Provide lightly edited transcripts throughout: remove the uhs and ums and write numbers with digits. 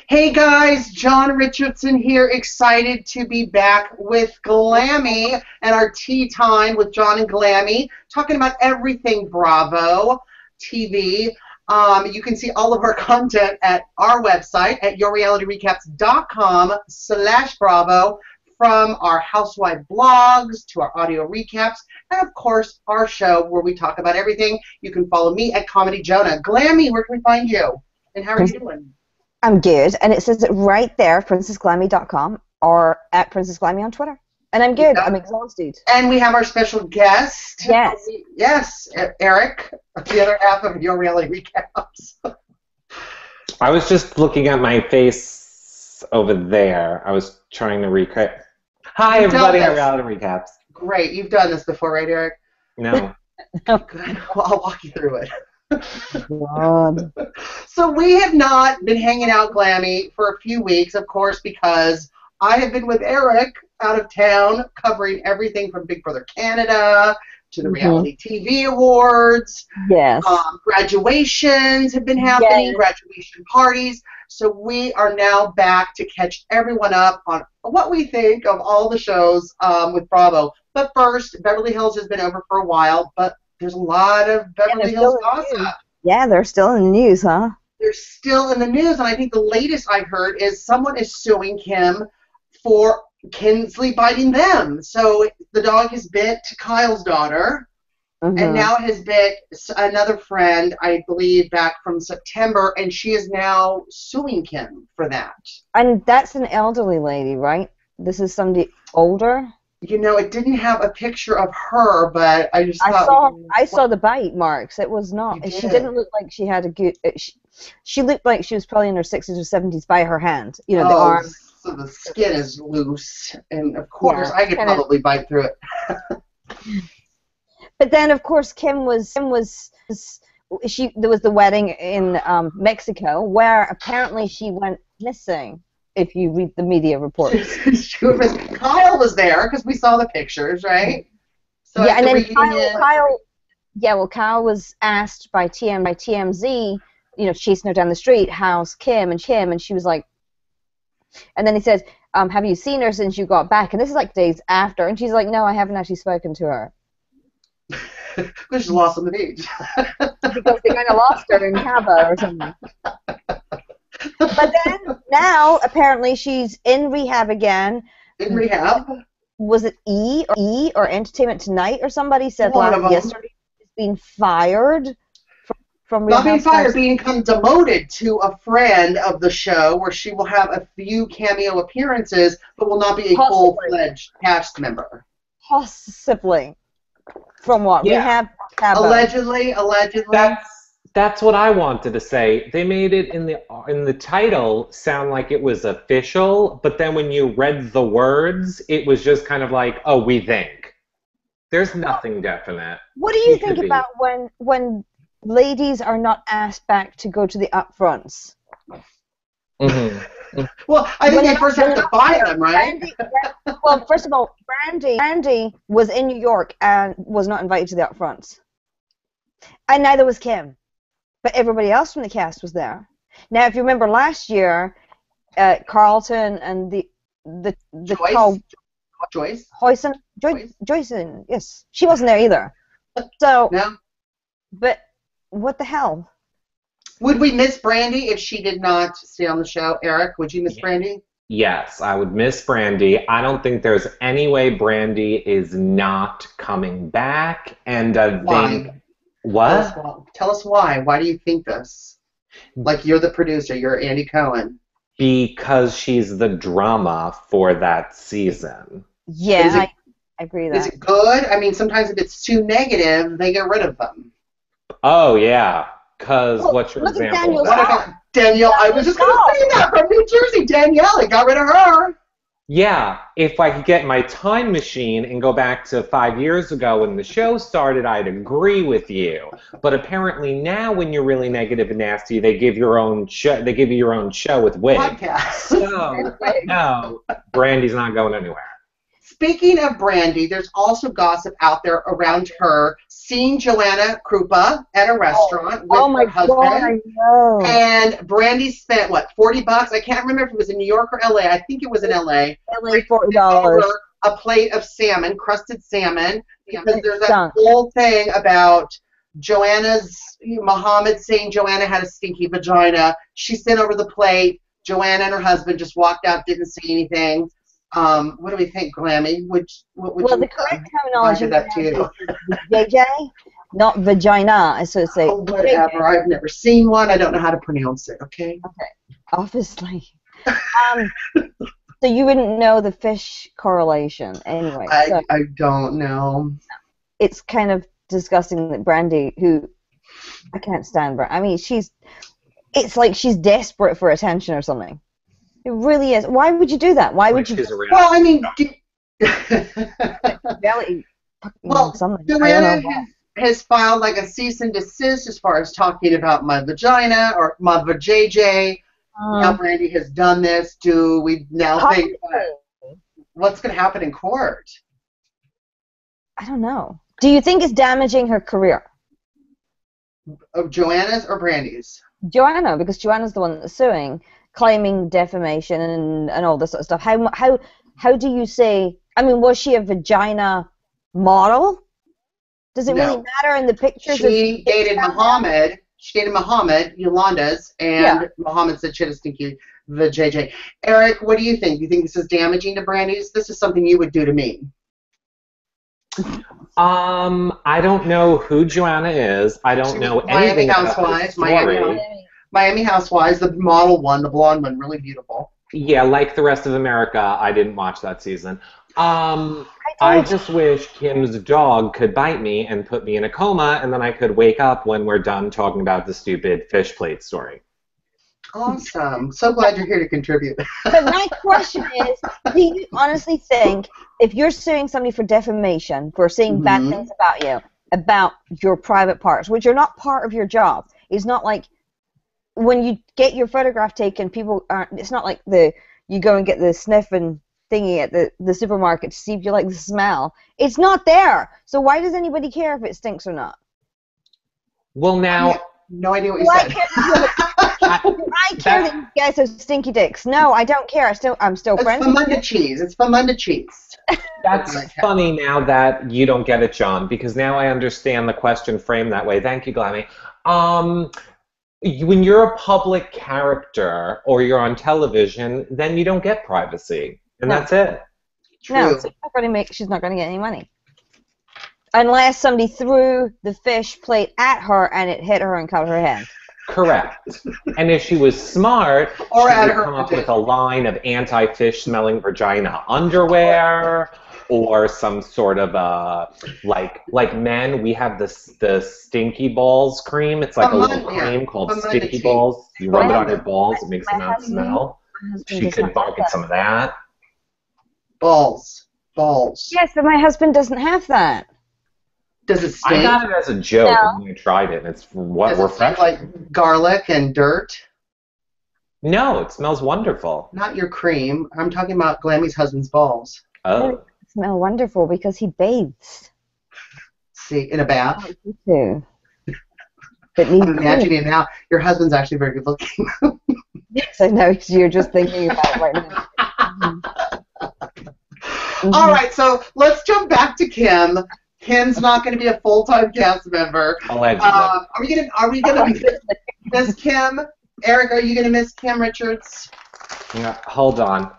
Hey guys, John Richardson here, excited to be back with Glammy and our tea time with John and Glammy, talking about everything Bravo TV. You can see all of our content at our website at yourrealityrecaps.com/Bravo, from our housewife blogs to our audio recaps, and of course our show where we talk about everything. You can follow me at Comedy Jonah. Glammy, where can we find you? And how are you doing? I'm good, and it says it right there, princessglammy.com or at princessglammy on Twitter. And I'm good. I'm exhausted. And we have our special guest. Yes. Yes, Eric, the other half of Your Reality Recaps. I was just looking at my face over there. I was trying to recap. Hi, everybody, at Reality Recaps. Great. You've done this before, right, Eric? No. Good. Well, I'll walk you through it. God. So we have not been hanging out, Glammy, for a few weeks, of course, because I have been with Eric out of town covering everything from Big Brother Canada to the reality TV awards. Yes. Graduations have been happening, Yes. graduation parties. So we are now back to catch everyone up on what we think of all the shows with Bravo. But first, Beverly Hills has been over for a while, but there's a lot of Beverly Hills gossip. Yeah, they're still in the news, huh? They're still in the news, and I think the latest I heard is someone is suing Kim for Kinsley biting them. So the dog has bit Kyle's daughter, and now has bit another friend, I believe, back from September, and she is now suing Kim for that. And that's an elderly lady, right? This is somebody older? You know, it didn't have a picture of her, but I just thought... I saw the bite marks. It was not... She didn't look like she had a good... She looked like she was probably in her 60s or 70s by her hand. You know, the arm. So the skin is loose, and of course I could probably bite through it. But then, of course, there was the wedding in Mexico, where apparently she went missing, if you read the media reports. Kyle was there, because we saw the pictures, right? So yeah, and then Kyle was asked by TMZ, you know, chasing her down the street, how's Kim? And she was like, and then he said, have you seen her since you got back? And this is like days after, and she's like, no, I haven't actually spoken to her. Because she lost on the beach. Because they kind of lost her in Cabo or something. But then, now, apparently, she's in rehab again. In rehab? Was it E or Entertainment Tonight or somebody said yesterday she's been fired from rehab? Not being fired, being demoted to a friend of the show where she will have a few cameo appearances but will not be a full-fledged cast member. Possibly. From what? Yeah. Rehab? Cabo. Allegedly. That's what I wanted to say. They made it in the title sound like it was official, but then when you read the words, it was just kind of like, oh, we think. There's nothing definite. What do you think about when ladies are not asked back to go to the upfronts? Well, I think they first have to buy them, right? Well, first of all, Brandy was in New York and was not invited to the upfronts. And neither was Kim. But everybody else from the cast was there. Now, if you remember last year, Carlton and the Joyce? Joyce, yes. She wasn't there either. So, no. But what the hell? Would we miss Brandy if she did not stay on the show? Eric, would you miss Brandy? Yes, I would miss Brandy. I don't think there's any way Brandy is not coming back. And I think... What? Tell us why. Why do you think this? Like, you're the producer. You're Andy Cohen. Because she's the drama for that season. Yeah, I agree with that. Is it good? I mean, sometimes if it's too negative, they get rid of them. Oh, yeah. Because what's your example? Danielle. I was just going to say that from New Jersey. Danielle, they got rid of her. Yeah, if I could get my time machine and go back to 5 years ago when the show started, I'd agree with you. But apparently now, when you're really negative and nasty, they give you your own show. They give you your own show with Wig. Podcast. So no, Brandy's not going anywhere. Speaking of Brandy, there's also gossip out there around her seeing Joanna Krupa at a restaurant with her husband. God, I know. And Brandy spent, what, $40? I can't remember if it was in New York or LA. I think it was in LA. LA, $40. A plate of salmon, crusted salmon, because there's that whole thing about Muhammad saying Joanna had a stinky vagina. She sent over the plate. Joanna and her husband just walked out, didn't say anything. What do we think, Glammy? What would the correct terminology is JJ, not vagina. Whatever. I've never seen one. I don't know how to pronounce it. Okay. Obviously. So you wouldn't know the fish correlation anyway. I don't know. It's kind of disgusting that Brandy, who I can't stand, I mean, it's like she's desperate for attention or something. It really is. Why would you do that? Why would you? Well, I mean, Joanna has filed like a cease and desist as far as talking about my vagina or my vajayjay. Now Brandy has done this. Do we now think what's going to happen in court? I don't know. Do you think it's damaging her career? Of Joanna's or Brandy's? Joanna, because Joanna's the one that's suing, claiming defamation and all this sort of stuff. How do you say? I mean, was she a vagina model? Does it really matter in the pictures? She dated Muhammad. She dated Muhammad, Yolanda's, and Muhammad said she had a stinky vajayjay. Eric, what do you think? Do you think this is damaging to Brandy's? This is something you would do to me. I don't know who Joanna is. I don't know anything about the story. Miami Housewives, the model one, the blonde one, really beautiful. Yeah, like the rest of America, I didn't watch that season. I just wish Kim's dog could bite me and put me in a coma, and then I could wake up when we're done talking about the stupid fish plate story. Awesome. So glad you're here to contribute. But my question is, do you honestly think if you're suing somebody for defamation, for saying bad things about you, about your private parts, which are not part of your job, it's not like when you get your photograph taken, people aren't, it's not like you go and get the sniffing thingy at the supermarket to see if you like the smell. It's not there. So why does anybody care if it stinks or not? Well, now... No idea what you said. I care that you guys have stinky dicks. No, I don't care. I'm still friends. It's Famunda cheese. It's Famunda cheese. That's funny now that you don't get it, John, because now I understand the question framed that way. Thank you, Glammy. When you're a public character or you're on television, then you don't get privacy, and that's it. True. No, so she's not going to get any money. Unless somebody threw the fish plate at her and it hit her and cut her head. Correct. And if she was smart, she would come up with a line of anti-fish smelling vagina underwear, or some sort of like men, we have the stinky balls cream. It's like a little cream called stinky balls. You rub it on your balls, it makes them not smell. She could market some of that. Balls. Yes, but my husband doesn't have that. Does it stink? I got it as a joke when we tried it, and it's refreshing. Like garlic and dirt? No, it smells wonderful. Not your cream. I'm talking about Glammy's husband's balls. Oh. It smells wonderful because he bathes. See, in a bath? Oh, me too. But I'm imagining now, your husband's actually very good looking. Yes, I know. You're just thinking about it right now. All right, so let's jump back to Kim. Kim's not going to be a full-time cast member. Allegedly. Are we gonna miss Kim? Eric, are you gonna miss Kim Richards? Yeah, hold on.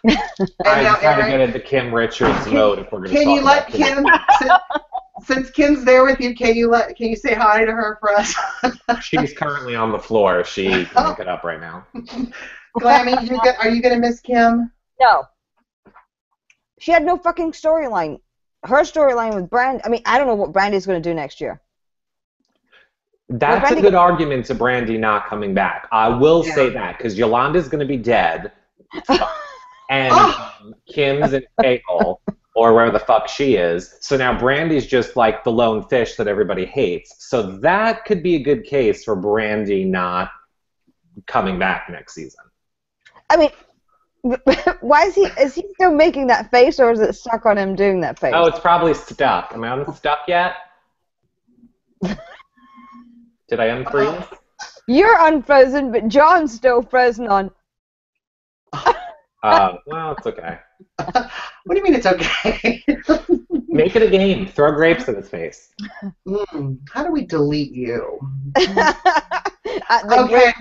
I'm trying to get into Kim Richards mode if we're going to talk. Can you let Kim? Since Kim's there with you, can you say hi to her for us? She's currently on the floor. She can't get up right now. Glammy, are you gonna miss Kim? No. She had no fucking storyline. Her storyline with Brand. I mean, I don't know what Brandy's going to do next year. That's a good argument to Brandy not coming back. I will say that, because Yolanda's going to be dead, and Kim's in a-hole, or where the fuck she is. So now Brandy's just like the lone fish that everybody hates. So that could be a good case for Brandy not coming back next season. I mean, Why is he still making that face, or is it stuck on him doing that face? Oh, it's probably stuck. Am I unstuck yet? Did I unfreeze? You're unfrozen, but John's still frozen on. Well, it's okay. What do you mean it's okay? Make it a game. Throw grapes in his face. How do we delete you? Okay,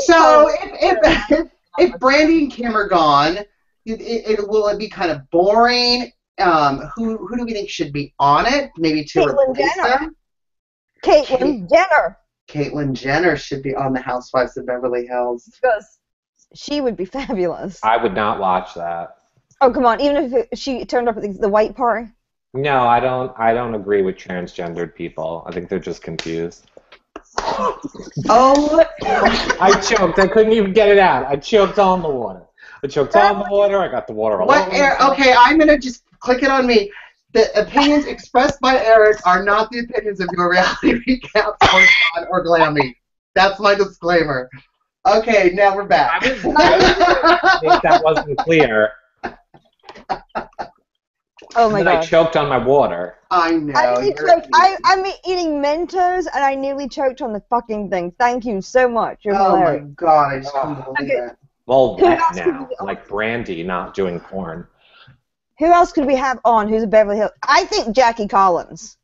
so if Brandy and Kim are gone, will it be kind of boring? Who do we think should be on it? Maybe to replace them? Caitlyn Jenner. Caitlyn Jenner should be on the Housewives of Beverly Hills. Because she would be fabulous. I would not watch that. Oh, come on. Even if she turned up at the white party? No, I don't agree with transgendered people. I think they're just confused. Oh. I choked. I couldn't even get it out. I choked on the water. I got the water all over. Okay, I'm going to just click it on me. The opinions expressed by Eric are not the opinions of your reality recaps or Sean or Glammy. That's my disclaimer. Okay, now we're back. I think that wasn't clear. Oh my God. I choked on my water. I know. I'm eating Mentos and I nearly choked on the fucking thing. Thank you so much. You're hilarious. My God, I just couldn't believe it. Well, wet now, like Brandy not doing porn. Who else could we have on who's a Beverly Hills? I think Jackie Collins.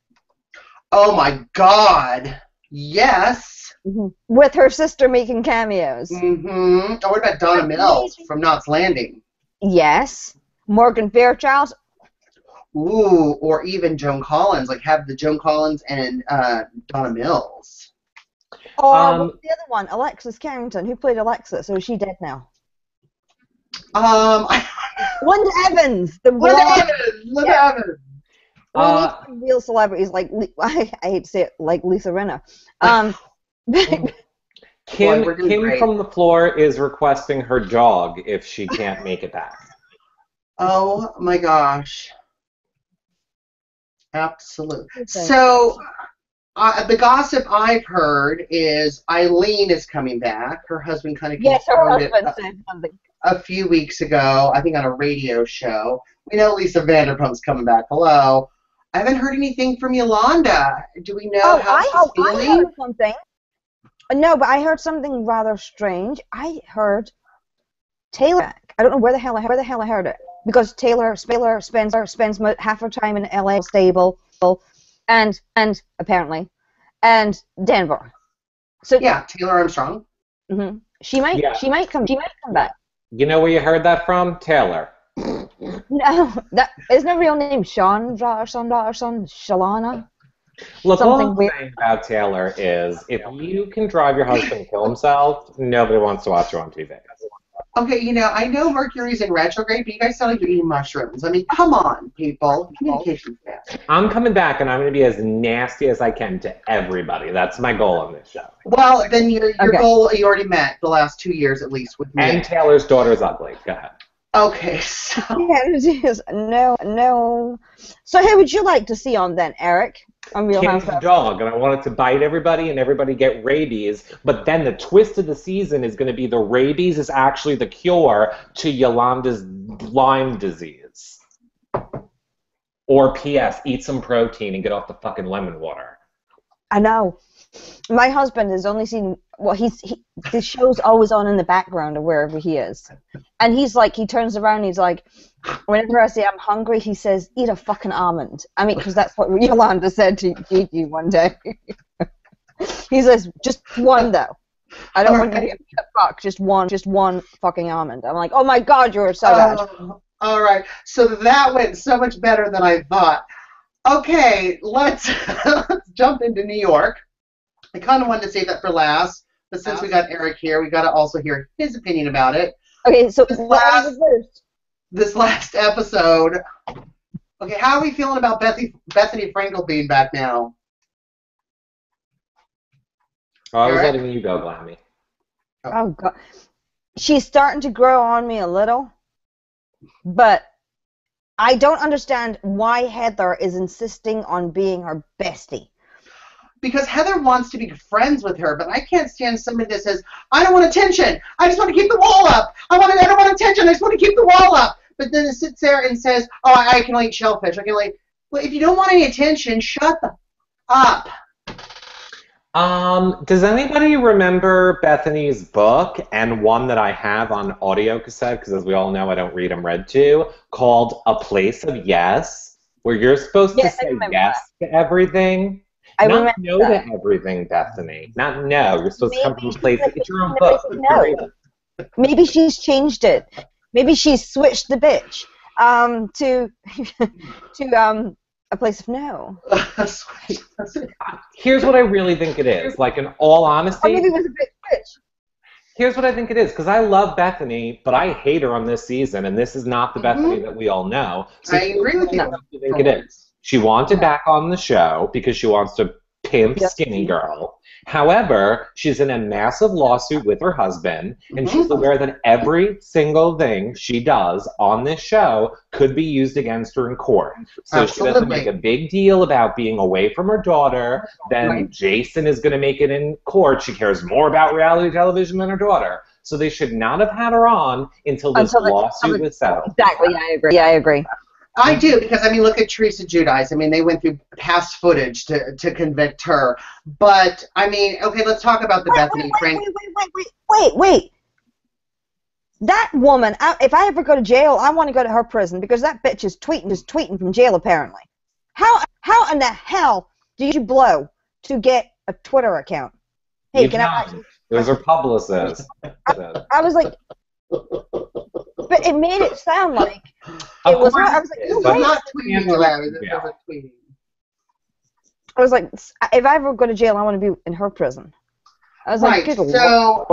Oh my God. Yes. Mm-hmm. With her sister making cameos. Mm-hmm. Oh, what about Donna Mills from Knots Landing? Yes. Morgan Fairchild. Ooh, or even Joan Collins. Like have the Joan Collins and Donna Mills. Or what's the other one? Alexis Carrington. Who played Alexis? Or is she dead now? Linda Evans. Linda Evans. We need some real celebrities like I hate to say it, like Lisa Rinna. Kim from the floor is requesting her dog if she can't make it back. Oh my gosh. Absolutely. So the gossip I've heard is Eileen is coming back. Her husband kind of confirmed it a few weeks ago, I think on a radio show. We know Lisa Vanderpump's coming back. Hello. I haven't heard anything from Yolanda. Do we know how she's feeling? I heard something. No, but I heard something rather strange. I heard Taylor. I don't know where the hell I heard it. Because Taylor spends half her time in LA stable and apparently and Denver. So yeah, Taylor Armstrong. Mm-hmm. She might come back. You know where you heard that from? Taylor. No, that isn't her real name Chandra or something, Shalana. Look, all I'm saying about Taylor is if you can drive your husband to kill himself, nobody wants to watch you on TV. Okay, I know Mercury's in retrograde, but you guys sound like you're eating mushrooms. I mean, come on, people. Communication's bad. I'm coming back, and I'm going to be as nasty as I can to everybody. That's my goal on this show. Well, then your goal you already met the last 2 years at least with me. And Taylor's daughter's ugly. Go ahead. Okay, so... No. So who would you like to see on then, Eric? Kim's dog, and I wanted to bite everybody and everybody get rabies, but then the twist of the season is going to be the rabies is actually the cure to Yolanda's Lyme disease. Or P.S., eat some protein and get off the fucking lemon water. I know. My husband has only seen, the show's always on in the background of wherever he is. And he's like, he turns around, he's like, whenever I say I'm hungry, he says, eat a fucking almond. I mean, because that's what Yolanda said to Gigi one day. He says, just one, though. I don't want you to get fucked. Just one fucking almond. I'm like, oh my God, you're so bad. All right. So that went so much better than I thought. Okay, let's jump into New York. I kind of wanted to save that for last, but since we got Eric here, we got to also hear his opinion about it. Okay, so this last episode. Okay, how are we feeling about Bethany Frankel being back now? I was letting you go, Glammy. Oh God, she's starting to grow on me a little, but I don't understand why Heather is insisting on being her bestie. because Heather wants to be friends with her, but I can't stand somebody that says, I don't want attention. I just want to keep the wall up. I don't want attention. I just want to keep the wall up. But then it sits there and says, oh, I can only eat shellfish. I can only... Well, if you don't want any attention, shut up. Does anybody remember Bethany's book, and one that I have on audio cassette, because as we all know, I don't read them read to, called A Place of Yes, where you're supposed to say yes to everything? Not no to everything, Bethany. Not no. You're supposed to come from a place. It's your own book. No. Maybe she's changed it. Maybe she's switched the bitch to A Place of No. Here's what I really think it is. Like, in all honesty, or maybe it was a bit bitch. Here's what I think it is, because I love Bethany, but I hate her on this season, and this is not the Bethany that we all know. So I agree with you. I think it is. She wanted back on the show because she wants to pimp Skinny Girl. However, she's in a massive lawsuit with her husband, and she's aware that every single thing she does on this show could be used against her in court. So she doesn't make a big deal about being away from her daughter. Then Jason is going to make it in court. She cares more about reality television than her daughter. So they should not have had her on until this lawsuit was settled. Exactly, I agree. Yeah, I agree. I do, because, I mean, look at Teresa Giudice. I mean, they went through past footage to convict her. But, I mean, okay, let's talk about the Bethany Frank. Wait. That woman, if I ever go to jail, I want to go to her prison, because that bitch is tweeting from jail, apparently. How in the hell do you blow to get a Twitter account? Hey, Those are publicists. I was like... But it made it sound like it was her. I was like, no, not tweeting. Tweeting. I was like, if I ever go to jail, I want to be in her prison. I was like, so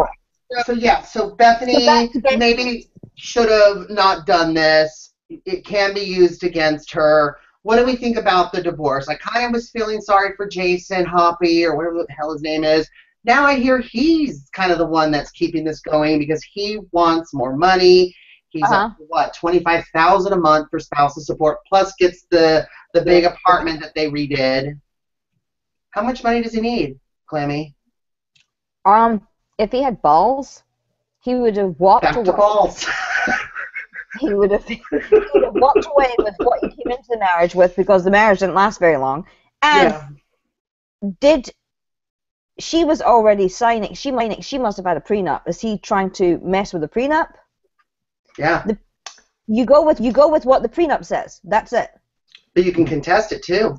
Bethany maybe should have not done this. It can be used against her. What do we think about the divorce? I kind of was feeling sorry for Jason Hoppy, or whatever the hell his name is. Now I hear he's kind of the one that's keeping this going because he wants more money. He's at, what, $25,000 a month for spousal support, plus gets the big apartment that they redid. How much money does he need, Clammy? If he had balls, he would have walked away. Back to balls. He would have walked away with what he came into the marriage with, because the marriage didn't last very long. And she was already signing. She must have had a prenup. Is he trying to mess with the prenup? Yeah. You go with what the prenup says. That's it. But you can contest it too.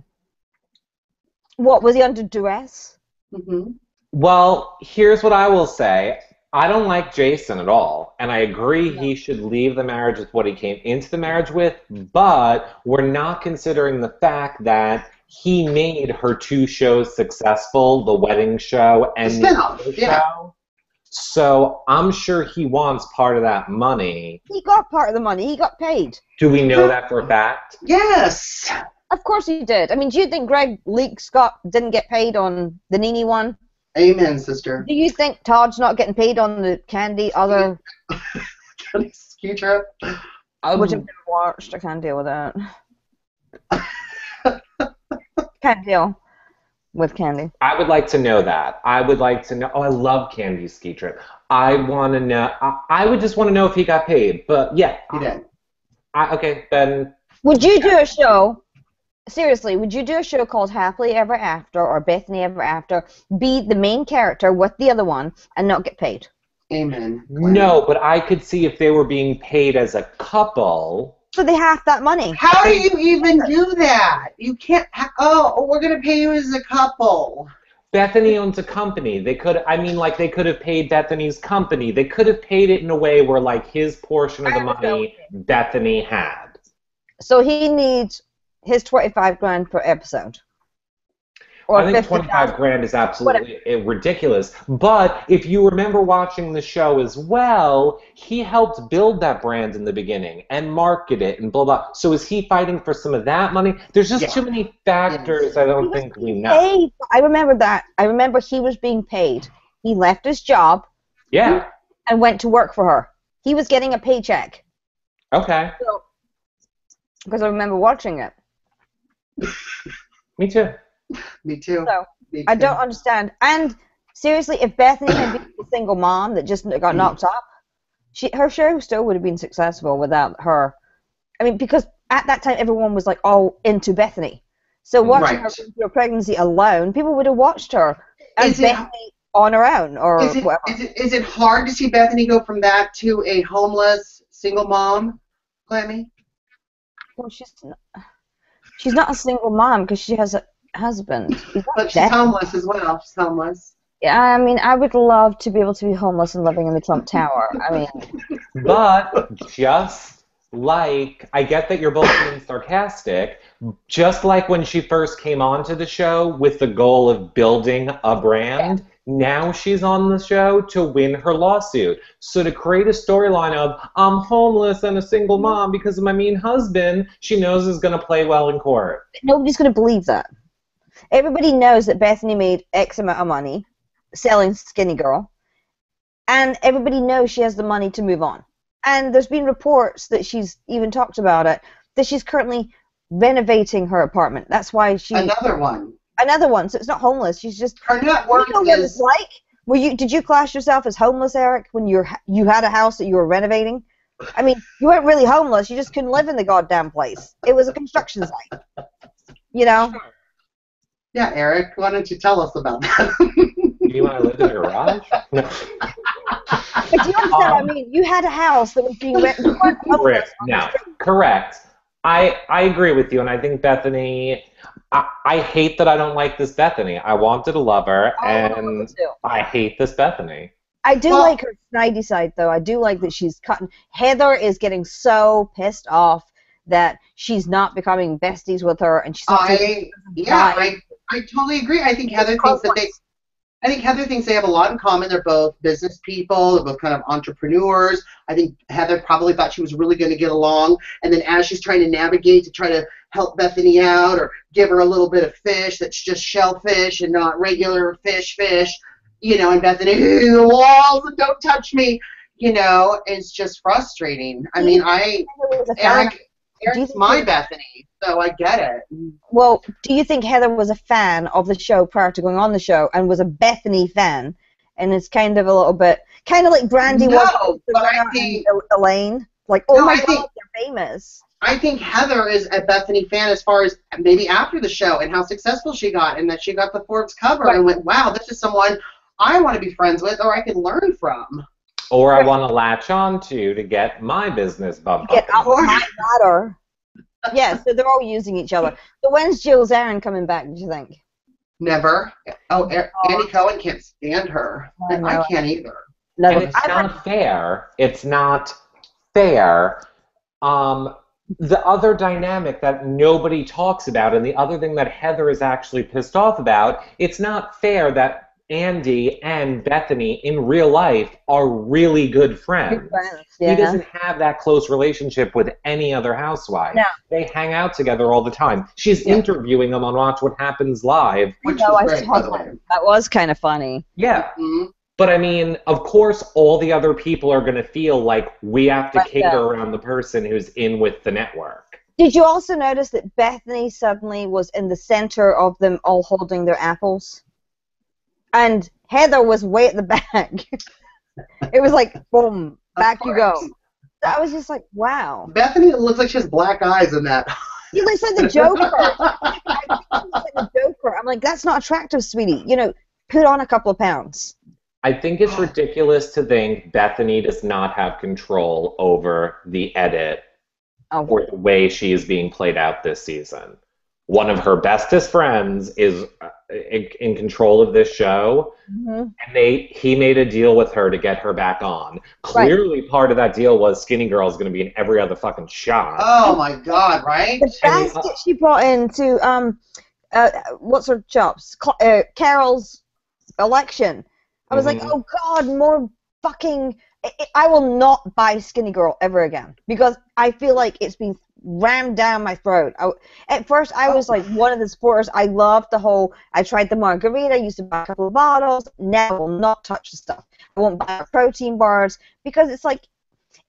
What, was he under duress? Well, here's what I will say. I don't like Jason at all, and I agree he should leave the marriage with what he came into the marriage with, but we're not considering the fact that he made her 2 shows successful, the wedding show and the other show. So I'm sure he wants part of that money. He got part of the money. He got paid. Do we know that for a fact? Yes. Of course he did. I mean, do you think Greg Leake didn't get paid on the Nene one? Amen, sister. Do you think Todd's not getting paid on the Candy other... ski trip? Which I've never watched. I can't deal with that. Can't deal with Candy. I would like to know that. I would like to know. Oh, I love Candy's ski trip. I want to know. I would just want to know if he got paid. But yeah. He did. Okay, then. Would you do a show? Seriously, would you do a show called Happily Ever After or Bethany Ever After, be the main character with the other one, and not get paid? Amen. No, but I could see if they were being paid as a couple. So they half that money. How do you even do that? You can't. We're gonna pay you as a couple. Bethany owns a company. They could. I mean, like, they could have paid Bethany's company. They could have paid it in a way where, like, his portion of the money Bethany had. So he needs his $25,000 per episode. Or I think $25,000 is absolutely ridiculous. But if you remember watching the show as well, he helped build that brand in the beginning and market it and blah, blah. So is he fighting for some of that money? There's just too many factors I don't think we know. Paid. I remember that. I remember he was being paid. He left his job. Yeah. And went to work for her. He was getting a paycheck. Okay. Because I remember watching it. Me too. Me too. So Me I too. don't understand. And seriously, if Bethany had been a single mom that just got knocked up, her show still would have been successful without her. I mean, because at that time everyone was like all into Bethany. So watching her Right. go through a pregnancy alone, people would have watched her as Is it Bethany on her own or is it whatever. is it hard to see Bethany go from that to a homeless single mom, Clemmy? Well, she's not a single mom because she has a husband. He's not But she's dead. homeless as well. She's homeless. Yeah, I mean, I would love to be able to be homeless and living in the Trump Tower. I mean, But just like, I get that you're both being sarcastic, just like when she first came onto the show with the goal of building a brand, now she's on the show to win her lawsuit. So to create a storyline of, I'm homeless and a single mom because of my mean husband, she knows is going to play well in court. nobody's going to believe that. Everybody knows that Bethany made X amount of money selling Skinny Girl, and everybody knows she has the money to move on. And there's been reports that she's even talked about it, that she's currently renovating her apartment. That's why she... Another one. Another one, so it's not homeless. She's just... Her net You worth know what it's is. like? Did you class yourself as homeless, Eric, when you had a house that you were renovating? I mean, you weren't really homeless. You just couldn't live in the goddamn place. It was a construction site. You know? Yeah, Eric, why don't you tell us about that? Do you want to live in a garage? No. But do you understand what I mean? You had a house that was being rented. You weren't homeless. No, correct. I agree with you, and I think Bethany. I hate that I don't like this Bethany. I wanted to love her, and I hate this Bethany. I do like her snidey side, though. I do like that she's cutting. Heather is getting so pissed off that she's not becoming besties with her, and she's not. I totally agree. I think Heather thinks they have a lot in common. They're both business people. They're both kind of entrepreneurs. I think Heather probably thought she was really going to get along, and then as she's trying to navigate to try to help Bethany out or give her a little bit of fish that's just shellfish and not regular fish, and Bethany, the walls and don't touch me, it's just frustrating. I mean, Eric's my Bethany, so I get it. Well, do you think Heather was a fan of the show prior to going on the show and was a Bethany fan? And it's kind of a little bit, kind of like Brandy was but I think Elaine. Like, oh my God, they're famous. I think Heather is a Bethany fan as far as maybe after the show and how successful she got and that she got the Forbes cover and went, wow, this is someone I want to be friends with or I can learn from. Or I want to latch on to get my business bumped Get up. up my ladder. Yeah, so they're all using each other. So when's Jill Zarin coming back, do you think? Never. Andy Cohen can't stand her. I can't either. No, and it's not fair. It's not fair. The other dynamic that nobody talks about, and the other thing that Heather is actually pissed off about, it's not fair that Andy and Bethany in real life are really good friends. He doesn't have that close relationship with any other housewife. No. They hang out together all the time. She's interviewing them on Watch What Happens Live. Which was great, by the way. That was kind of funny. Yeah. Mm-hmm. But I mean, of course, all the other people are going to feel like we have to cater around the person who's in with the network. Did you also notice that Bethany suddenly was in the center of them all holding their apples? And Heather was way at the back. It was like, boom, back you go. I was just like, wow. Bethany looks like she has black eyes in that. He looks like the Joker. I'm like, that's not attractive, sweetie. Put on a couple of pounds. I think it's ridiculous to think Bethany does not have control over the edit or the way she is being played out this season. One of her bestest friends is in control of this show, and he made a deal with her to get her back on. Clearly, part of that deal was Skinny Girl is going to be in every other fucking shot. Oh my God! Right? The basket she brought into what's her chops? Carol's election. I was like, oh God, more fucking. I will not buy Skinny Girl ever again because I feel like it's been rammed down my throat. At first, I was like one of the supporters. I loved the whole. I tried the margarita. I used to buy a couple of bottles. Now I will not touch the stuff. I won't buy protein bars because it's like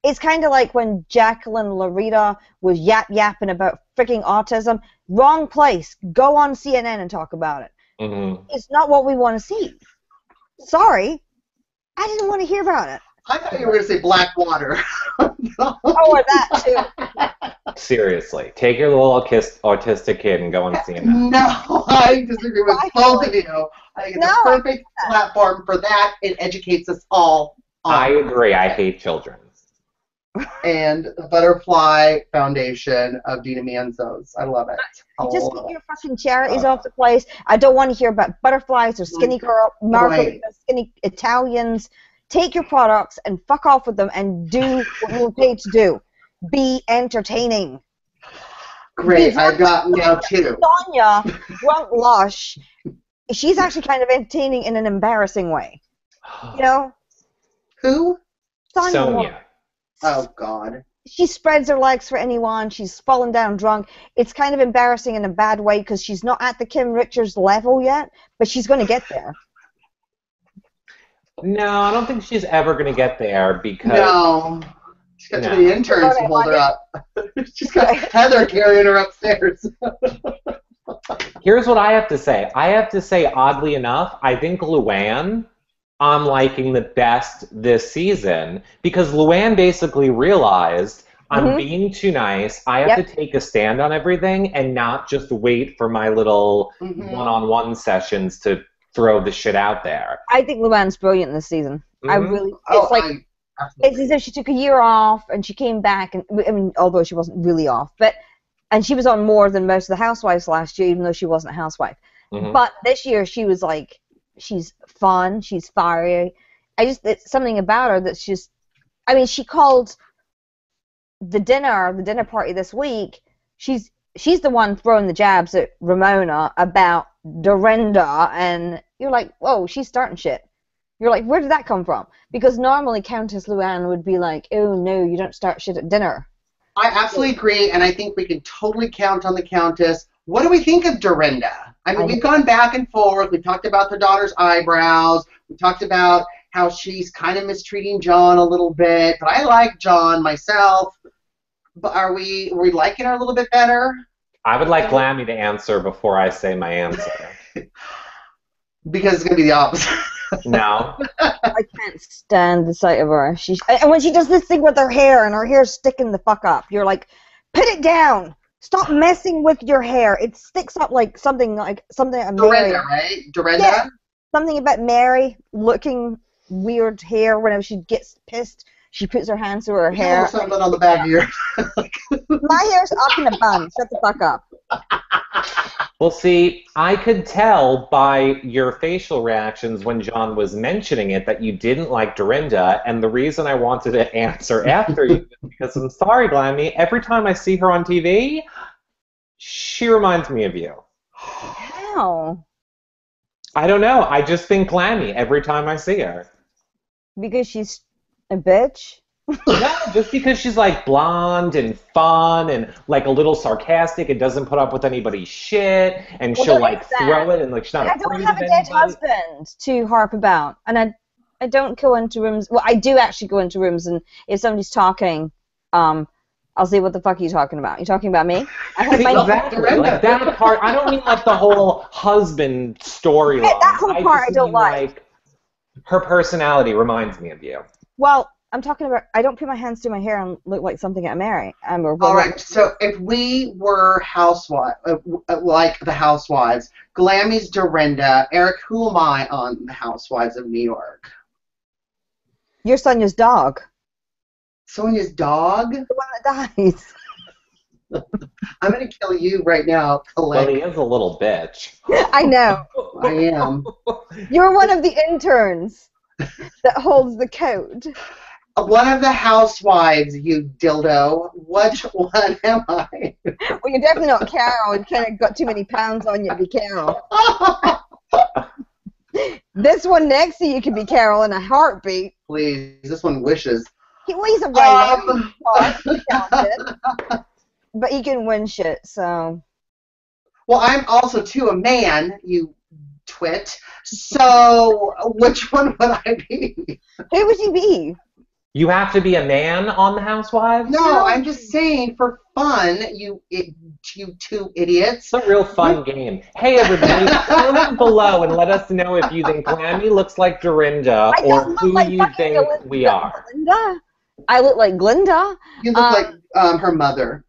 It's kind of like when Jacqueline Larita was yapping about freaking autism. Wrong place. Go on CNN and talk about it. Mm-hmm. It's not what we want to see. Sorry. I didn't want to hear about it. I thought you were going to say black water. Oh, or that too. Seriously, take your little autistic kid and go and see him. No, I disagree with both of you. I think it's a perfect platform for that. It educates us all. I agree. I hate children. And the Butterfly Foundation of Dina Manzos. I love it. Just get your fucking charities off the place. I don't want to hear about butterflies or skinny girl marketing, skinny Italians. Take your products and fuck off with them and do what you're paid to do. Be entertaining. Great, I've got now two. Sonia Grunt Lush, she's actually kind of entertaining in an embarrassing way. You know? Who? Sonia. Oh, God. She spreads her legs for anyone. She's fallen down drunk. It's kind of embarrassing in a bad way because she's not at the Kim Richards level yet, but she's going to get there. No, I don't think she's ever going to get there because... No. She's got too many interns to hold her up. She's got Heather carrying her upstairs. Here's what I have to say. I have to say, oddly enough, I think Luann I'm liking the best this season because Luann basically realized I'm being too nice. I have to take a stand on everything and not just wait for my little one-on-one sessions to throw the shit out there. I think Luann's brilliant this season. I really. It's as if she took a year off and she came back, and I mean, although she wasn't really off, and she was on more than most of the housewives last year, even though she wasn't a housewife. But this year she was like, she's fun, she's fiery. It's something about her that's just. I mean, she called the dinner party this week. She's the one throwing the jabs at Ramona about Dorinda, and you're like, whoa, she's starting shit. You're like, where did that come from? Because normally Countess Luann would be like, oh no, you don't start shit at dinner. I absolutely agree, and I think we can totally count on the Countess. What do we think of Dorinda? I mean, we've gone back and forth. We talked about the daughter's eyebrows. We talked about how she's kind of mistreating John a little bit. But I like John myself. But are we liking her a little bit better? I would like Glammy to answer before I say my answer. Because it's going to be the opposite. No. I can't stand the sight of her. And when she does this thing with her hair, and her hair's sticking the fuck up, you're like, put it down. Stop messing with your hair. It sticks up like something about Mary. Dorinda, right? Dorinda? Yeah. Something about Mary looking weird hair whenever she gets pissed. She puts her hands through her hair. Something on the back of your... My hair's up in a bun. Shut the fuck up. Well, see, I could tell by your facial reactions when John was mentioning it that you didn't like Dorinda, and the reason I wanted to answer after you is because I'm sorry, Glammy, every time I see her on TV, she reminds me of you. How? I don't know. I just think Glammy every time I see her. Because she's a bitch? No, just because she's like blonde and fun and like a little sarcastic and doesn't put up with anybody's shit, and she'll like throw it and like she's not afraid of anybody. I don't have a dead husband to harp about, and I don't go into rooms. Well, I do actually go into rooms, and if somebody's talking, I'll say, what the fuck are you talking about? You talking about me? Exactly. Like that part. I don't mean like the whole husband storyline. That whole part I don't like. Her personality reminds me of you. Well, I'm talking about, I don't put my hands through my hair and look like something at Mary. All right, so if we were housewives, like the Housewives, Glammy's Dorinda, Eric, who am I on the Housewives of New York? You're Sonia's dog. Sonia's dog? The one that dies. I'm going to kill you right now, Colette. Well, he is a little bitch. I know. I am. You're one of the interns that holds the code. One of the housewives, you dildo. Which one am I? Well, you're definitely not Carol. You kind of got too many pounds on you to be Carol. This one next to you could be Carol in a heartbeat. Please, this one wishes. He's a writer. But he can win shit, so. Well, I'm also, too, a man, you twit. So, which one would I be? Who would you be? You have to be a man on the Housewives? No, I'm just saying for fun, you two idiots. It's a real fun game. Hey, everybody, comment below and let us know if you think Glammy looks like Dorinda I or don't look who like you fucking think we are. Glinda. I look like Glinda. You look like her mother.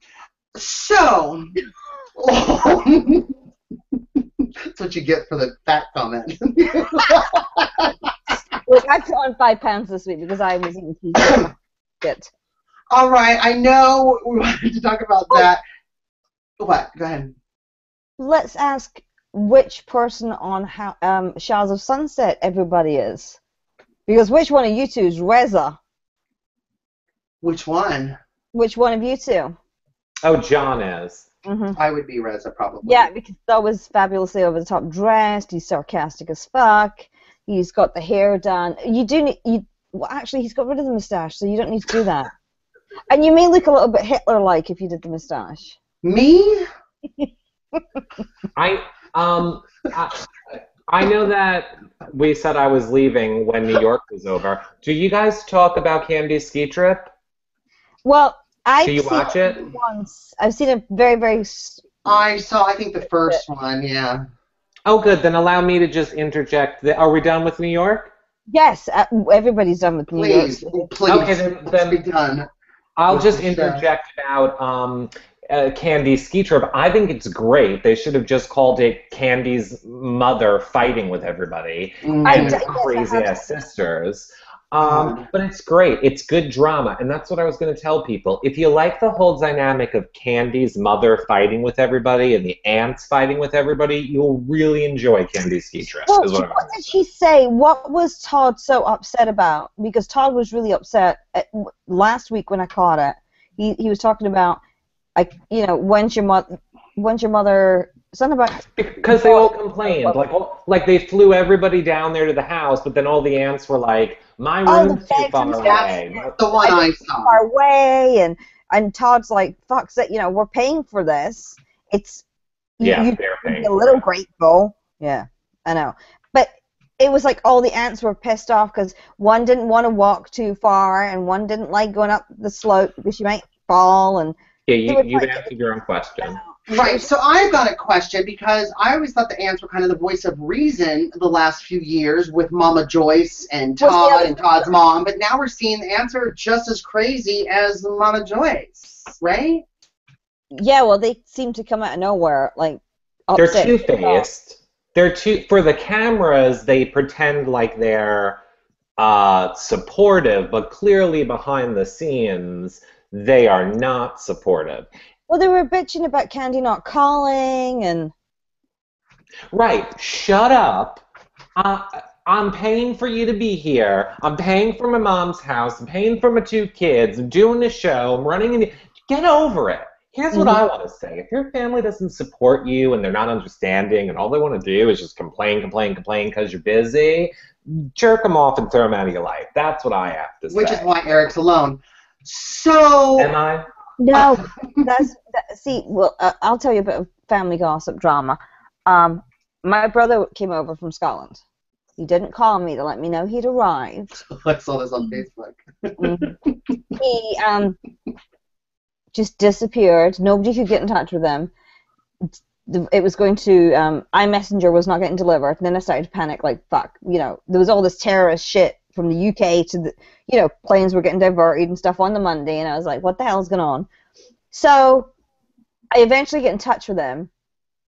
So, that's what you get for the fat comment. Look, I put on 5 pounds this week because I was eating pizza. Shit. All right, I know we wanted to talk about that. What? Go ahead. Let's ask which person on Showers of Sunset everybody is. Because which one of you two is Reza? Which one? Which one of you two? Oh, John is. Mm-hmm. I would be Reza, probably. Yeah, because that was fabulously over the top dressed. He's sarcastic as fuck. He's got the hair done. You do need. Well, actually, he's got rid of the moustache, so you don't need to do that. And you may look a little bit Hitler-like if you did the moustache. Me? I know that we said I was leaving when New York was over. Do you guys talk about Candy's ski trip? Well, Do you watch it? Once. I've seen it very, very. I saw, I think, the first one, yeah. Oh, good. Then allow me to just interject. Are we done with New York? Yes, everybody's done with New York. Please. Okay, then be done. I'll just interject about Candy's ski trip. I think it's great. They should have just called it Candy's mother fighting with everybody and crazy-ass sisters. But it's great. It's good drama, and that's what I was going to tell people. If you like the whole dynamic of Candy's mother fighting with everybody and the aunts fighting with everybody, you'll really enjoy Candy's ski trip. Well, what did she say? What was Todd so upset about? Because Todd was really upset last week when I caught it. He was talking about, like, you know, when's your mother. Something about because they all complained, like they flew everybody down there to the house, but then all the aunts were like, "My room's too far away." The one I saw. Far away, and Todd's like, "Fuck it, you know, we're paying for this. It's they're paying. A little grateful." Yeah, I know, but it was like all the aunts were pissed off because one didn't want to walk too far, and one didn't like going up the slope because she might fall, and yeah, you answered your own question. Right, so I've got a question because I always thought the aunts were kind of the voice of reason the last few years with Mama Joyce and Todd and Todd's mom, but now we're seeing the aunts are just as crazy as Mama Joyce, right? Yeah, well, they seem to come out of nowhere, like upset. They're two-faced. For the cameras, they pretend like they're supportive, but clearly behind the scenes, they are not supportive. Well, they were bitching about Candy not calling and... Right. Shut up. I'm paying for you to be here. I'm paying for my mom's house. I'm paying for my 2 kids. I'm doing a show. I'm running in. Get over it. Here's what I want to say. If your family doesn't support you and they're not understanding and all they want to do is just complain because you're busy, jerk them off and throw them out of your life. That's what I have to say. Which is why Eric's alone. So... Am I? No, see, well, I'll tell you a bit of family gossip drama. My brother came over from Scotland. He didn't call me to let me know he'd arrived. I saw this on Facebook. He just disappeared. Nobody could get in touch with him. It was going to, iMessenger was not getting delivered. And then I started to panic, like, fuck, you know, there was all this terrorist shit from the UK to the, you know, planes were getting diverted and stuff on the Monday, and I was like, what the hell's going on? So I eventually get in touch with him,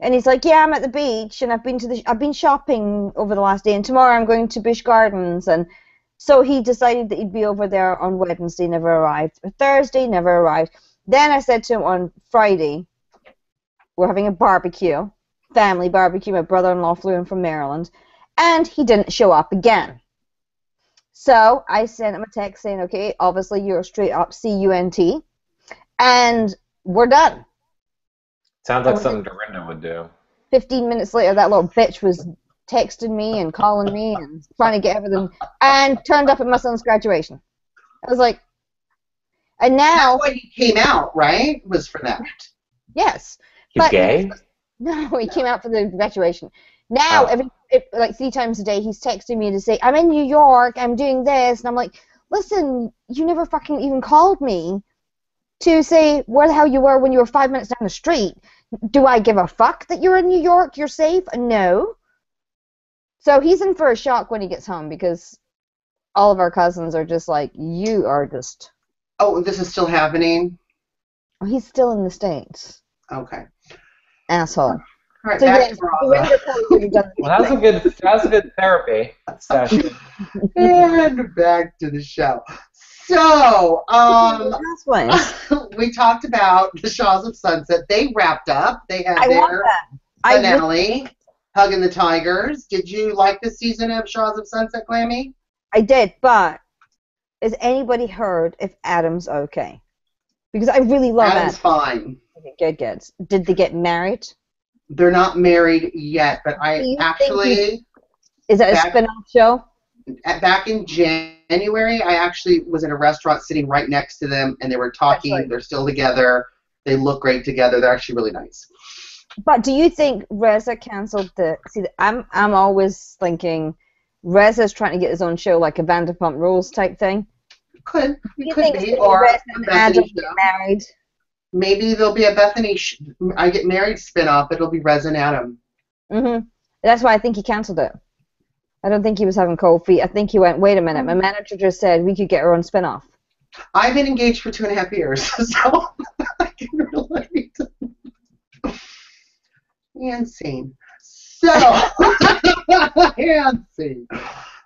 and he's like, yeah, I'm at the beach, and I've been shopping over the last day, and tomorrow I'm going to Busch Gardens, and so he decided that he'd be over there on Wednesday, never arrived. Thursday, never arrived. Then I said to him on Friday, we're having a barbecue, family barbecue. My brother-in-law flew in from Maryland, and he didn't show up again. So I sent him a text saying, okay, obviously you're straight up CUNT, and we're done. Sounds like something Dorinda would do. 15 minutes later, that little bitch was texting me and calling me and trying to get everything, and turned up at my son's graduation. I was like, and now... That's why he came out, right? Was for that. Yes. He's gay? No, he came out for the graduation. Now, like 3 times a day, he's texting me to say, I'm in New York, I'm doing this, and I'm like, listen, you never fucking even called me to say where the hell you were when you were 5 minutes down the street. Do I give a fuck that you're in New York? You're safe? No. So he's in for a shock when he gets home because all of our cousins are just like, you are just... Oh, this is still happening? Oh, he's still in the States. Okay. Asshole. All right, So back yes, to Raza. Well, that was a good therapy session. And back to the show. So, we talked about the Shaws of Sunset. They wrapped up. They had their finale, Hugging the Tigers. Did you like this season of Shaws of Sunset, Glammy? I did, but has anybody heard if Adam's okay? Because I really love Adam. Adam's fine. Okay, good. Did they get married? They're not married yet, but I actually... Is that a spin-off show? Back in January, I actually was in a restaurant sitting right next to them, and they were talking. Right. They're still together. They look great together. They're actually really nice. But do you think Reza canceled the... See, I'm always thinking Reza's trying to get his own show, like a Vanderpump Rules type thing. Could be. Or Reza and Adam get married? Maybe there'll be a Bethany I Get Married spin-off. It'll be Reza and Adam. Mm-hmm. That's why I think he canceled it. I don't think he was having cold feet. I think he went, wait a minute, my manager just said we could get our own spin-off. I've been engaged for 2.5 years, so I can relate. And scene. So, and scene.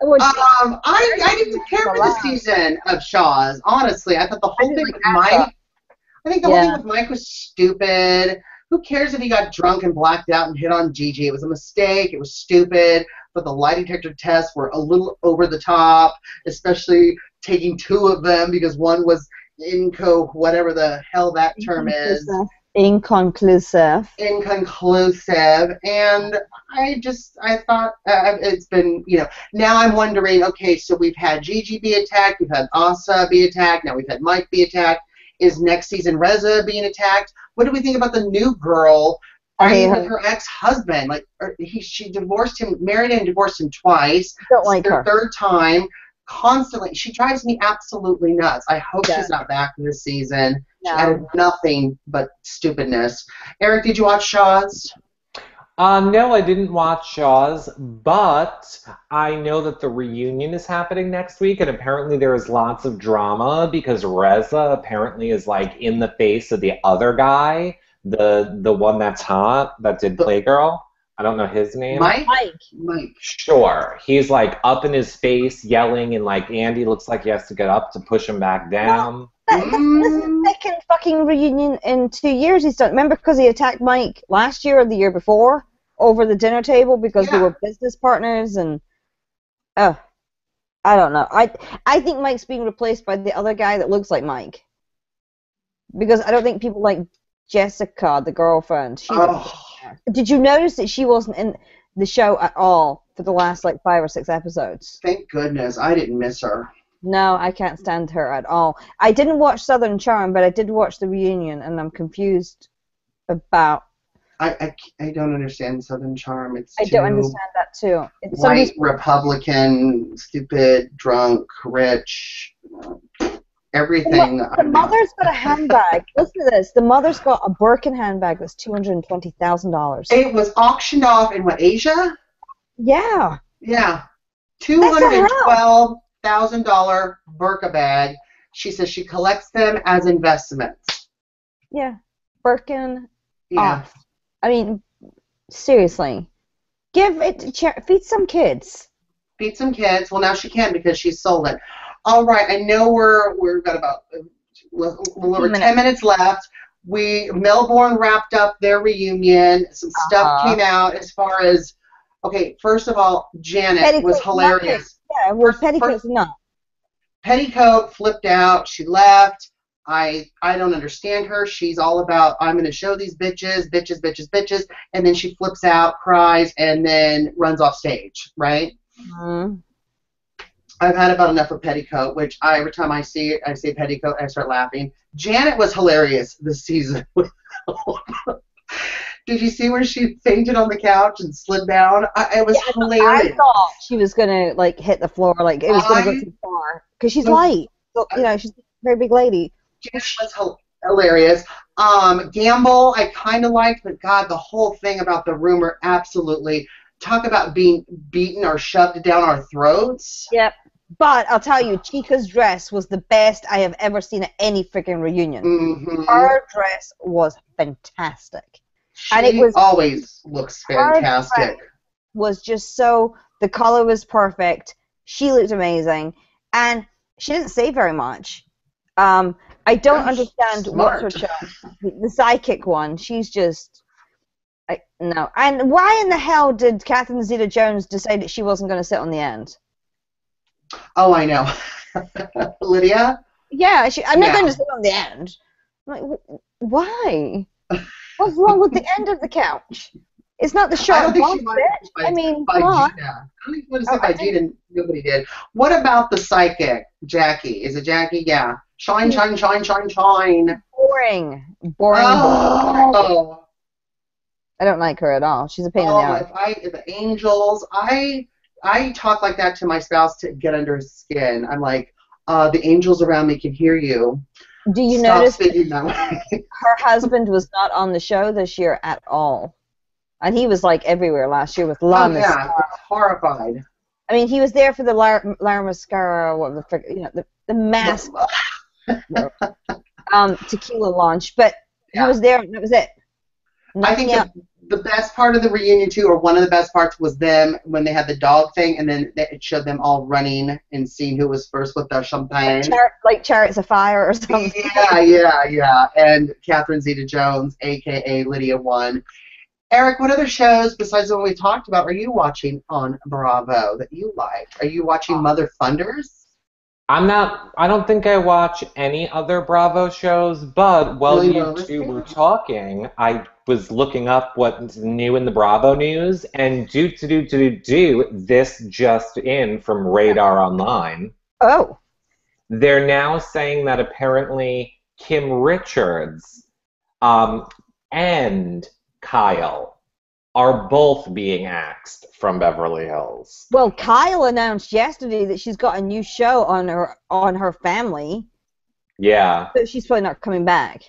I didn't care for the season of Shaw's, honestly. I thought the whole thing with Mike... I think the whole thing with Mike was stupid. Who cares if he got drunk and blacked out and hit on Gigi? It was a mistake. It was stupid. But the lie detector tests were a little over the top, especially taking 2 of them because one was whatever the hell that term is. Inconclusive. And I thought it's been, now I'm wondering, okay, so we've had Gigi be attacked, we've had Asa be attacked, now we've had Mike be attacked. Is next season Reza being attacked? What do we think about the new girl fighting with her ex-husband? Like, she divorced him, married and divorced him twice. Don't like her. Third time, constantly. She drives me absolutely nuts. I hope she's not back this season. No. She added nothing but stupidness. Eric, did you watch Shaw's? No, I didn't watch Shaw's, but I know that the reunion is happening next week, and apparently there is lots of drama because Reza apparently is like in the face of the other guy, the one that's hot, that did Playgirl. I don't know his name. Mike. Sure. He's like up in his face yelling, and like Andy looks like he has to get up to push him back down. That's the second fucking reunion in 2 years he's done. Remember because he attacked Mike last year or the year before? Over the dinner table because they were business partners and I don't know. I think Mike's being replaced by the other guy that looks like Mike. Because I don't think people like Jessica, the girlfriend. Did you notice that she wasn't in the show at all for the last like 5 or 6 episodes? Thank goodness. I didn't miss her. No, I can't stand her at all. I didn't watch Southern Charm, but I did watch the reunion and I'm confused about I don't understand Southern Charm. I don't understand that too. It's white, Republican, stupid, drunk, rich, everything. The mother's got a handbag. Listen to this. The mother's got a Birkin handbag that's $220,000. It was auctioned off in what, Asia? Yeah. Yeah. $212,000 Birkin bag. She says she collects them as investments. Yeah. Birkin off. I mean, seriously, give it to feed some kids. Feed some kids. Well, now she can because she sold it. All right, I know we've got about a little over 10 minutes left. Melbourne wrapped up their reunion. Some stuff came out as far as first of all, Janet was hilarious. Yeah, well, Petticoat's not. Petticoat flipped out. She left. I don't understand her. She's all about, I'm going to show these bitches, and then she flips out, cries, and then runs off stage, right? Mm-hmm. I've had about enough of Petticoat, which every time I say Petticoat, I start laughing. Janet was hilarious this season. Did you see where she fainted on the couch and slid down? It was hilarious. I thought she was going to, hit the floor, it was going to go too far. because she's light. So, she's a very big lady. She was hilarious. Gamble, I kind of liked, but God, the whole thing about the rumor, absolutely. Talk about being beaten or shoved down our throats. Yep. But I'll tell you, Chica's dress was the best I have ever seen at any freaking reunion. Mm-hmm. Her dress was fantastic. She always looks fantastic. Was just so, the color was perfect. She looked amazing. And she didn't say very much. I don't understand what's her show. The psychic one, she's just, no. And why in the hell did Catherine Zeta-Jones decide that she wasn't going to sit on the end? Oh, I know. Lydia? Yeah, I'm not going to sit on the end. I'm like, why? What's wrong with the end of the couch? It's not the short bump bit. I mean, come on. I don't think she wanted to sit by Gina. Nobody did. What about the psychic, Jackie? Is it Jackie? Yeah. Shine, shine, shine, shine, shine. Boring. Oh. I don't like her at all. She's a pain in the ass. The angels, I talk like that to my spouse to get under his skin. I'm like, the angels around me can hear you. Do you notice her husband was not on the show this year at all? And he was like everywhere last year with La Mascara. Yeah, horrified. I mean, he was there for the La Mascara, the mask tequila launch, but he was there and that was it. I think the best part of the reunion too, or one of the best parts, was them when they had the dog thing, and then it showed them all running and seeing who was first with the champagne. Like Chariots of Fire or something. Yeah. And Catherine Zeta-Jones, a.k.a. Lydia, won. Eric, what other shows besides the one we talked about are you watching on Bravo that you like? Are you watching Mother Thunders? I don't think I watch any other Bravo shows, but while you two were talking, I was looking up what's new in the Bravo news, and this just in from Radar Online. Oh. They're now saying that apparently Kim Richards and Kyle are both being axed from Beverly Hills. Well, Kyle announced yesterday that she's got a new show on her family. Yeah. So she's probably not coming back.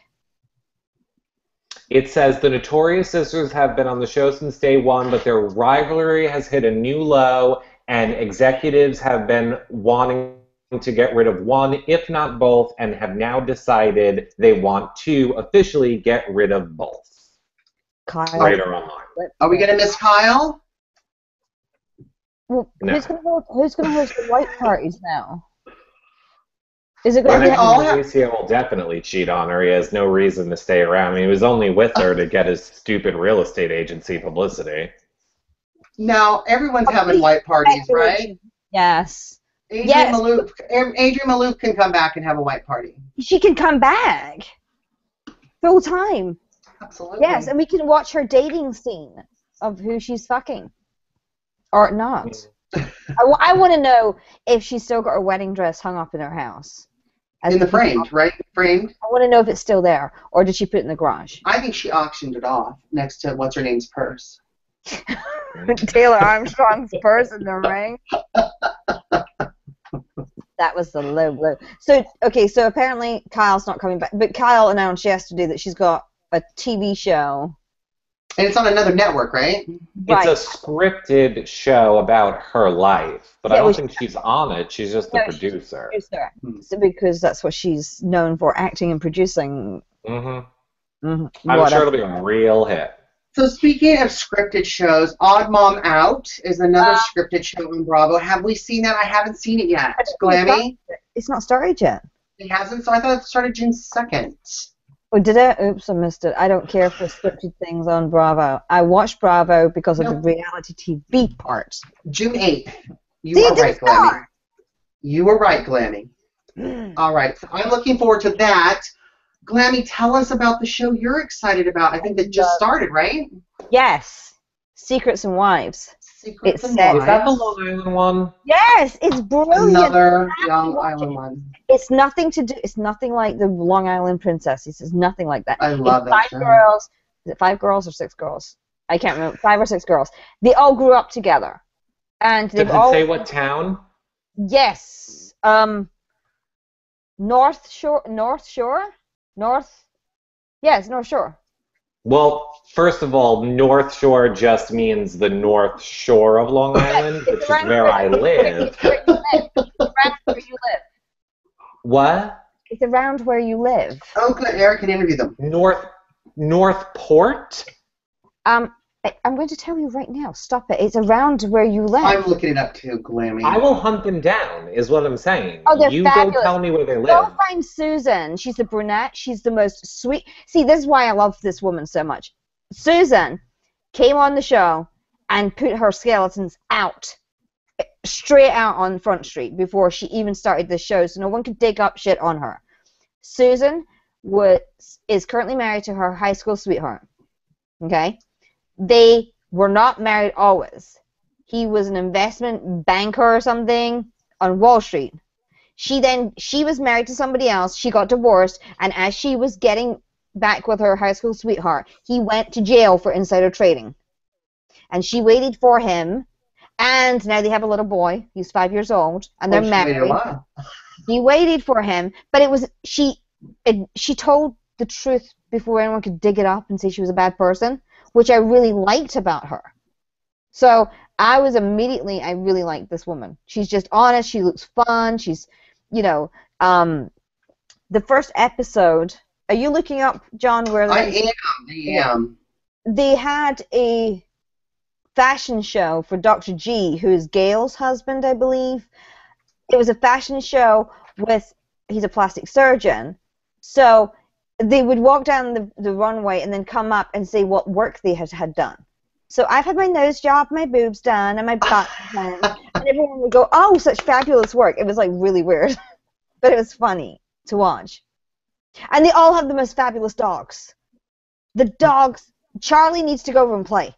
It says the Notorious Sisters have been on the show since day one, but their rivalry has hit a new low, and executives have been wanting to get rid of one, if not both, and have now decided they want to officially get rid of both. Kyle. Radar Online. Are we going to miss Kyle? Well, no. Who's going to host the white parties now? Is it going to be Mauricio will definitely cheat on her. He has no reason to stay around. I mean, he was only with her to get his stupid real estate agency publicity. Now, everyone's having white parties, right? Yes. Adrienne Malouf can come back and have a white party. She can come back. Full time. Absolutely. Yes, and we can watch her dating scene of who she's fucking. Or not. I want to know if she's still got her wedding dress hung up in her house. In the framed, right? Framed? I want to know if it's still there, or did she put it in the garage? I think she auctioned it off next to what's-her-name's purse. Taylor Armstrong's purse in the ring. That was the low blow. So apparently Kyle's not coming back. But Kyle announced yesterday that she's got a TV show. And it's on another network, right? It's a scripted show about her life, but I don't think she's on it. She's just the producer. So because that's what she's known for, acting and producing. Mm-hmm. I'm sure it'll be a real hit. So speaking of scripted shows, Odd Mom Out is another scripted show on Bravo. Have we seen that? I haven't seen it yet. Glammy? It's not started yet. It hasn't? So I thought it started June 2nd. Oh, did it? Oops, I missed it. I don't care for scripted things on Bravo. I watch Bravo because of the reality TV part. June 8th. You are right, Glammy. You were right, Glammy. All right. So I'm looking forward to that. Glammy, tell us about the show you're excited about. I think that just started, right? Yes. Secrets and Wives. Secrets and Wives. Is that the Long Island one? Yes, it's brilliant. Another Long Island one. It's nothing to do. It's nothing like the Long Island Princesses. It's nothing like that. I love that show. Girls. Is it 5 girls or 6 girls? I can't remember. 5 or 6 girls. They all grew up together, and Did it say what town? Yes. North Shore. Yes, North Shore. Well, first of all, North Shore just means the North Shore of Long Island, which is where I live. It's where you live. It's around where you live. What? It's around where you live. Oh, good. Eric can interview them. Northport? I'm going to tell you right now. Stop it. It's around where you live. I'm looking it up too, Glammy. I will hunt them down, is what I'm saying. Oh, they're you fabulous. Go tell me where they live. Go find Susan. She's the brunette. She's the most sweet. See, this is why I love this woman so much. Susan came on the show and put her skeletons out, straight out on Front Street before she even started the show, so no one could dig up shit on her. Susan is currently married to her high school sweetheart. Okay? They were not married always. He was an investment banker or something on Wall Street. She was married to somebody else. She got divorced, and as she was getting back with her high school sweetheart, he went to jail for insider trading. And she waited for him, and now they have a little boy. He's 5 years old, and they're married. Waited a while. He waited for him, but it was she told the truth before anyone could dig it up and say she was a bad person, which I really liked about her. So I really liked this woman. She's just honest. She looks fun. She's, the first episode. Are you looking up, John? I am. They had a fashion show for Dr. G, who is Gail's husband, I believe. It was a fashion show he's a plastic surgeon. So they would walk down the runway and then come up and say what work they had done. So I've had my nose job, my boobs done, and my butt done. And everyone would go, oh, such fabulous work. It was like really weird. But it was funny to watch. And they all have the most fabulous dogs. The dogs, Charlie needs to go over and play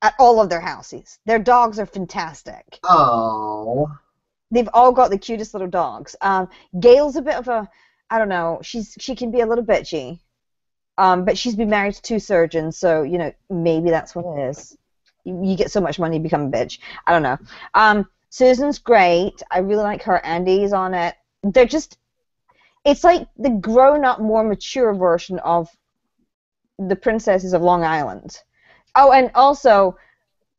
at all of their houses. Their dogs are fantastic. Oh. They've all got the cutest little dogs. Gail's a bit of a, I don't know, she can be a little bitchy. But she's been married to two surgeons, so, maybe that's what it is. You get so much money, you become a bitch. I don't know. Susan's great. I really like her. Andy's on it. They're just, it's like the grown-up, more mature version of the Princesses of Long Island. Oh, and also,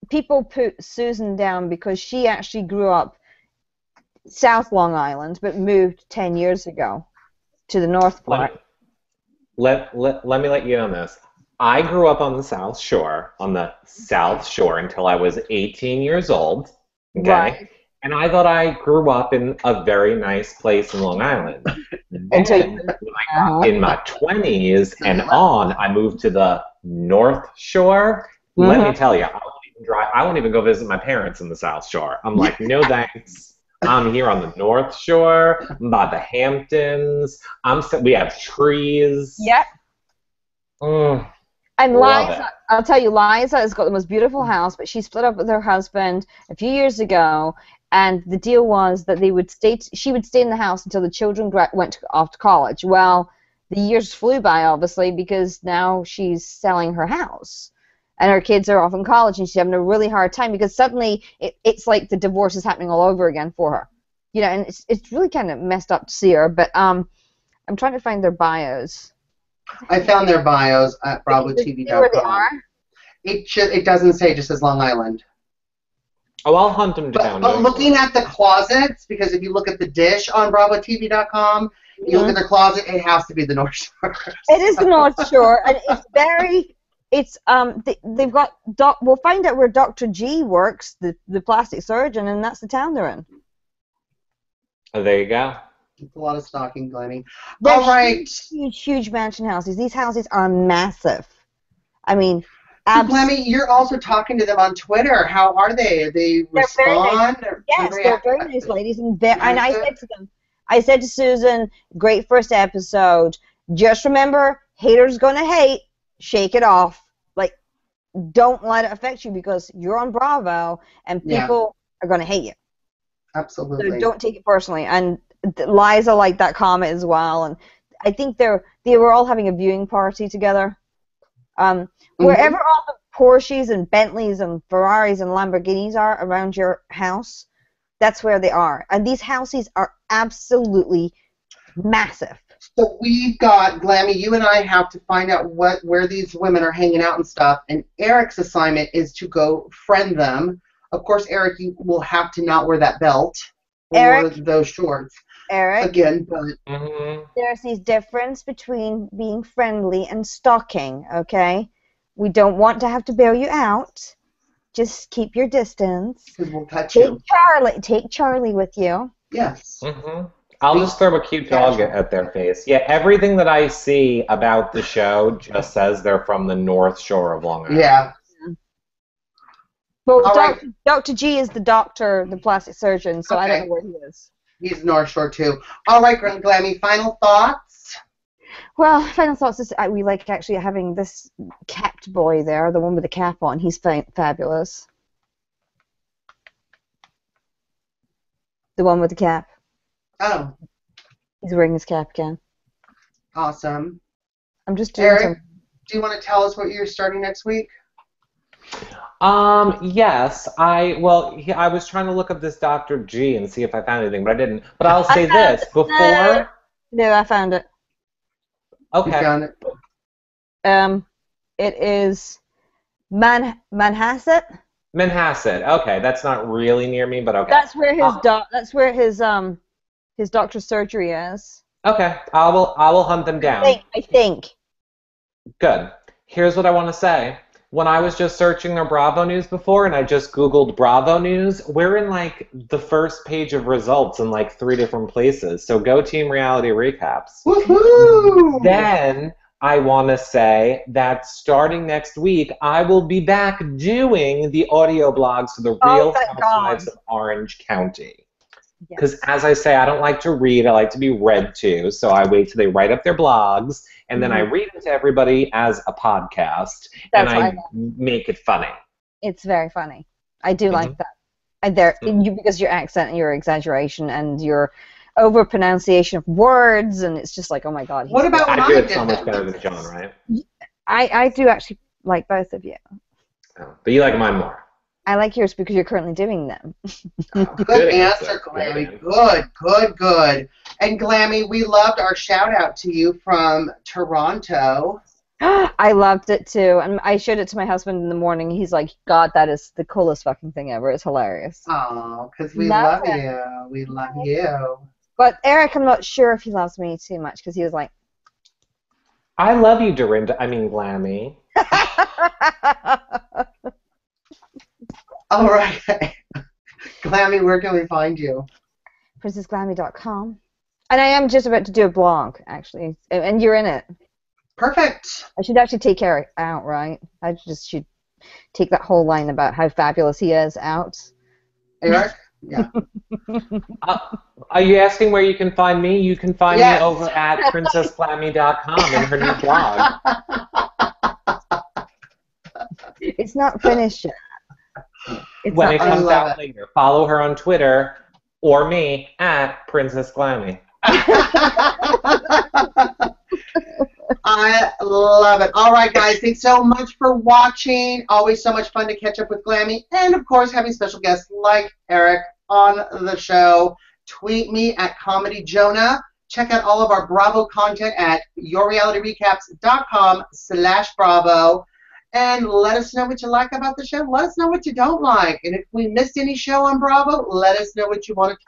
people put Susan down because she actually grew up South Long Island, but moved 10 years ago to the North part. Let me let you in on this. I grew up on the South Shore, until I was 18 years old. Okay? Right. And I thought I grew up in a very nice place in Long Island. Then, in my 20s and on, I moved to the North Shore. Mm-hmm. Let me tell you, I won't even go visit my parents in the South Shore. I'm like, no thanks. I'm here on the North Shore, by the Hamptons. We have trees. Yep. And Liza, I'll tell you, Liza has got the most beautiful house, but she split up with her husband a few years ago, and the deal was that she would stay in the house until the children went off to college. Well, the years flew by, obviously, because now she's selling her house. And her kids are off in college, and she's having a really hard time because suddenly it's like the divorce is happening all over again for her. And it's really kind of messed up to see her. But I'm trying to find their bios. I found their bios at BravoTV.com. Where they are? It doesn't say, it just says Long Island. Oh, I'll hunt them down. But looking at the closets, because if you look at the dish on BravoTV.com, you look at the closet, it has to be the North Shore. It is the North Shore, and it's very. It's they've got we'll find out where Dr. G works, the plastic surgeon, and that's the town they're in. Oh, there you go. It's a lot of stalking, Glennie. They're all right. Huge mansion houses. These houses are massive. I mean, Glennie, you're also talking to them on Twitter. How are they? They respond? Very nice. Yes, they're very nice ladies, and I said to them, I said to Susan, great first episode. Just remember, haters gonna hate. Shake it off. Like, don't let it affect you because you're on Bravo and people are going to hate you. Absolutely. So don't take it personally. And Liza liked that comment as well. And I think they were all having a viewing party together. Wherever all the Porsches and Bentleys and Ferraris and Lamborghinis are around your house, that's where they are. And these houses are absolutely Massive. So we've got, Glammy, you and I have to find out where these women are hanging out and stuff, and Eric's assignment is to go friend them. Of course, Eric, you will have to not wear that belt or those shorts. Eric, again, but there's this difference between being friendly and stalking, okay? We don't want to have to bail you out. Just keep your distance. Because we'll touch you. Take Charlie with you. Yes. I'll just throw a cute dog at their face. Yeah, everything that I see about the show just says they're from the North Shore of Long Island. Yeah. Well, Dr. G is the doctor, the plastic surgeon, so I don't know where he is. He's North Shore, too. All right, Glammy, final thoughts? Well, final thoughts is we like actually having this capped boy there, the one with the cap on. He's fabulous. The one with the cap. Oh. He's wearing his cap again. Awesome. I'm just doing Eric, do you want to tell us what you're starting next week? Yes. I was trying to look up this Dr. G and see if I found anything, but I didn't. But I'll say this before. No, I found it. Okay. You found it. It is Manhasset. Manhasset. Okay, that's not really near me, but okay. That's where his doctor's surgery is. Okay, I will hunt them down. I think. Good. Here's what I want to say. When I was just searching their Bravo News before, and I just Googled Bravo News, we're in like the first page of results in like 3 different places. So go Team Reality Recaps. Woohoo! Then I want to say that starting next week, I will be back doing the audio blogs for the Real Housewives of Orange County. Because as I say, I don't like to read. I like to be read to. So I wait till they write up their blogs, and then I read it to everybody as a podcast, and I make it funny. It's very funny. I do like that. And because your accent and your exaggeration and your over-pronunciation of words, and it's just like, oh my God. What about when I do it so much better than John, right? I do actually like both of you. Oh, but you like mine more. I like yours because you're currently doing them. Good answer, Glammy. Good. And Glammy, we loved our shout out to you from Toronto. I loved it too, and I showed it to my husband in the morning. He's like, God, that is the coolest fucking thing ever. It's hilarious. Oh, because we love you. We love you. But Eric, I'm not sure if he loves me too much because he was like, I love you, Dorinda. I mean, Glammy. All right. Glammy, where can we find you? PrincessGlammy.com. And I am just about to do a blog, actually, and you're in it. Perfect. I should actually take Eric out, right? I just should take that whole line about how fabulous he is out. Eric? Yeah. Are you asking where you can find me? You can find me over at princessglammy.com in her new blog. It's not finished yet. When it comes out later, follow her on Twitter or me at Princess Glammy. I love it. All right, guys. Thanks so much for watching. Always so much fun to catch up with Glammy. And, of course, having special guests like Eric on the show. Tweet me at ComedyJonah. Check out all of our Bravo content at yourrealityrecaps.com/Bravo. And let us know what you like about the show. Let us know what you don't like. And if we missed any show on Bravo, let us know what you want to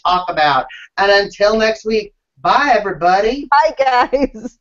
talk about. And until next week, bye, everybody. Bye, guys.